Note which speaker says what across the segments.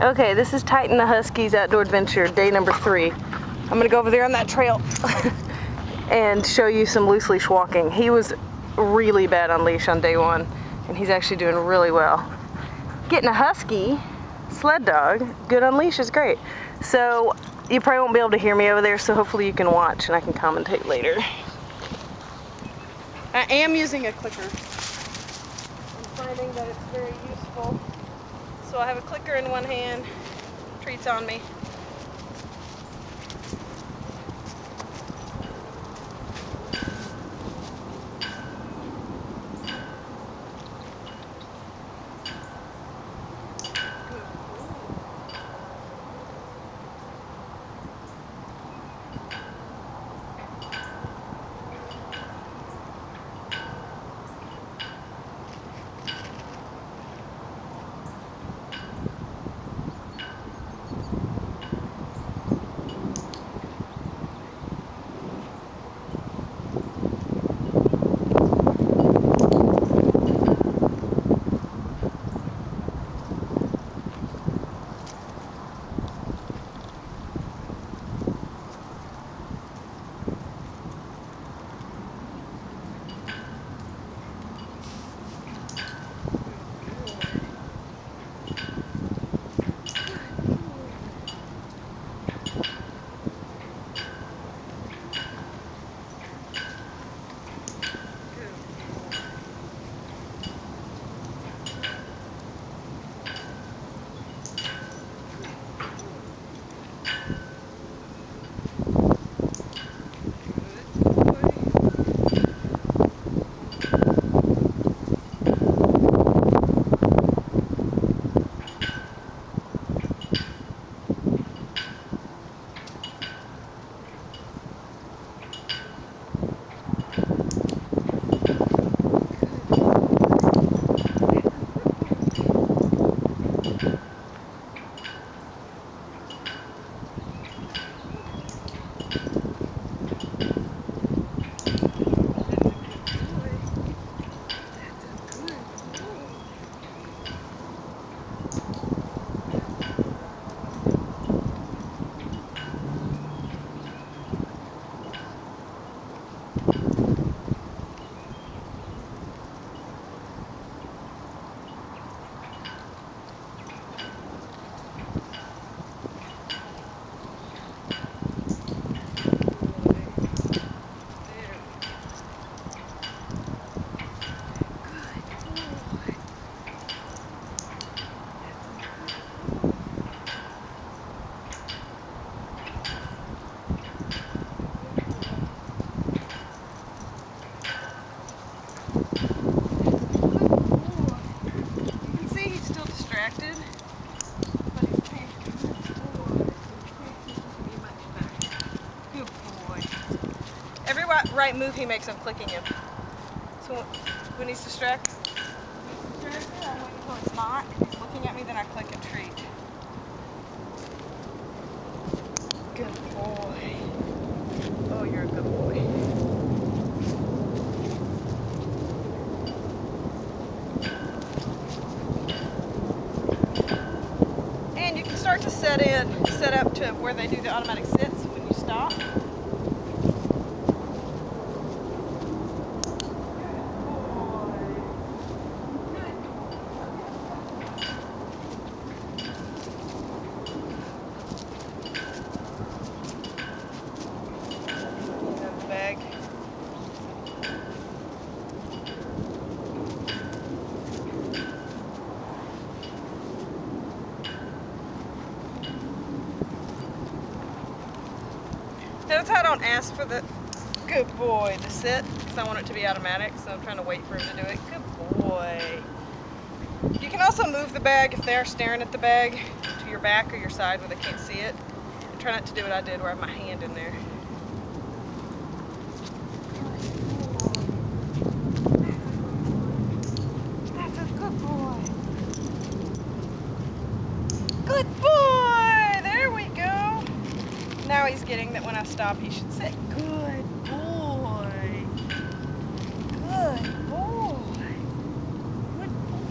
Speaker 1: Okay, this is Titan the Husky's outdoor adventure, day number 3. I'm gonna go over there on that trail and show you some loose leash walking. He was really bad on leash on day 1, and he's actually doing really well. Getting a husky sled dog good on leash is great. So you probably won't be able to hear me over there, so hopefully you can watch and I can commentate later. I am using a clicker. I'm finding that it's very useful. So I have a clicker in one hand, treats on me. Every right move he makes, I'm clicking him. So when he's distracted, I wait until it's not. If he's looking at me, then I click and treat. Good boy. Oh, you're a good boy. And you can start to set up to where they do the automatic sits when you stop. Bag. Notice how I don't ask for the good boy to sit because I want it to be automatic, so I'm trying to wait for him to do it. Good boy. You can also move the bag if they're staring at the bag to your back or your side where they can't see it. And try not to do what I did where I have my hand in there. That's a good boy. Good boy! There we go. Now he's getting that when I stop he should sit. Good boy. Good boy. Good boy.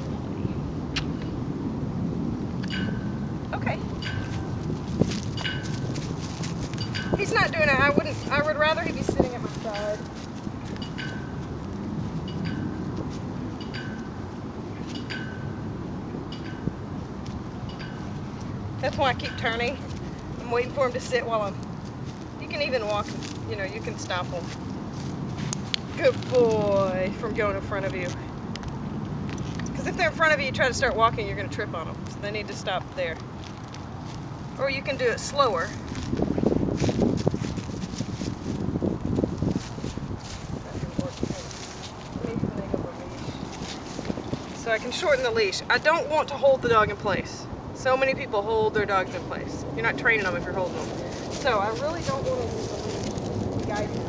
Speaker 1: Okay. not doing it. I would rather he be sitting at my side. That's why I keep turning. I'm waiting for him to sit while you can even walk, you know, you can stop him. Good boy, from going in front of you. Because if they're in front of you, you try to start walking, you're going to trip on them. So they need to stop there. Or you can do it slower. So I can shorten the leash. I don't want to hold the dog in place. So many people hold their dogs in place. You're not training them if you're holding them. So I really don't want to use the leash to guide him.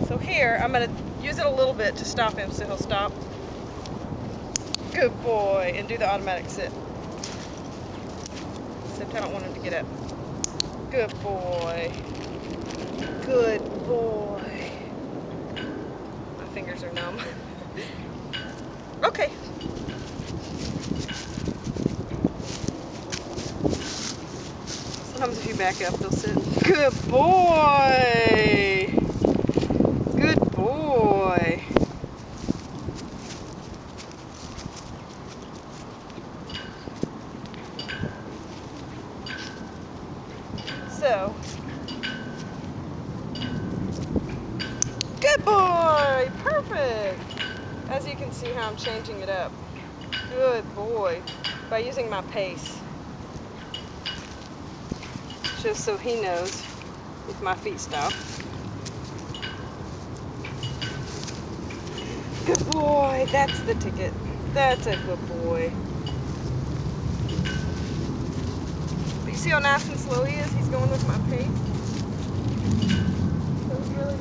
Speaker 1: So here, I'm going to use it a little bit to stop him so he'll stop. Good boy. And do the automatic sit. Except I don't want him to get up. Good boy. Good boy. My fingers are numb. Okay. Sometimes if you back up, they'll sit. Good boy. Good boy. So, good boy, perfect. As you can see how I'm changing it up. Good boy. By using my pace. Just so he knows if my feet stop. Good boy, that's the ticket. That's a good boy. But you see how nice and slow he is? He's going with my pace. So he's really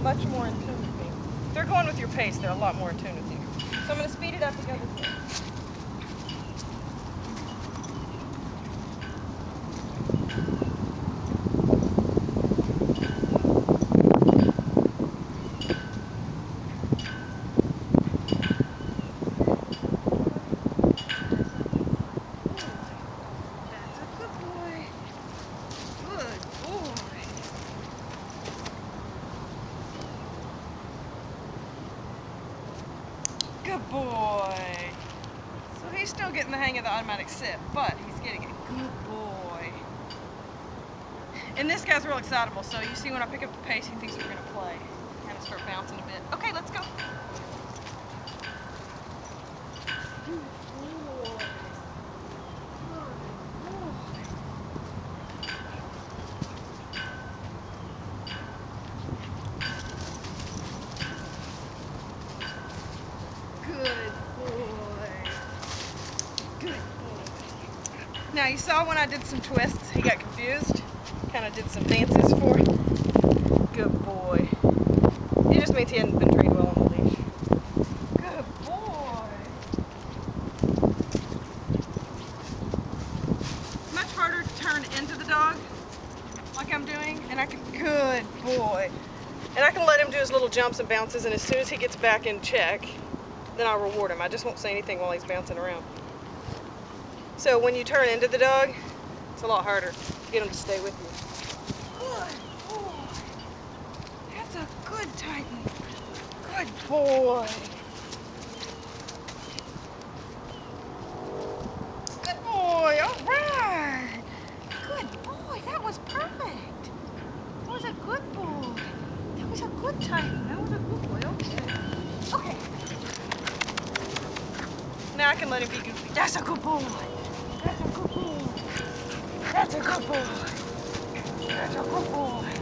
Speaker 1: much more in tune with me. If they're going with your pace, they're a lot more in tune with you. So I'm going to speed it up to go this way. Good boy. So he's still getting the hang of the automatic sit, but he's getting it. Good boy. And this guy's real excitable, so you see when I pick up the pace, he thinks we're going to play. Kind of start bouncing a bit. Okay, let's go. Good boy. Now you saw when I did some twists, he got confused. Kind of did some dances for him. Good boy. It just means he hadn't been trained well on the leash. Good boy. It's much harder to turn into the dog, like I'm doing, and I can, good boy. And I can let him do his little jumps and bounces, and as soon as he gets back in check, then I'll reward him. I just won't say anything while he's bouncing around. So when you turn into the dog, it's a lot harder to get him to stay with you. Good boy. That's a good Titan. Good boy. Good boy. All right. Good boy. That was perfect. That was a good boy. That was a good Titan. That was a good boy. Okay. Okay. Now I can let him be goofy. That's a good boy. That's a good boy. That's a good boy. That's a good boy.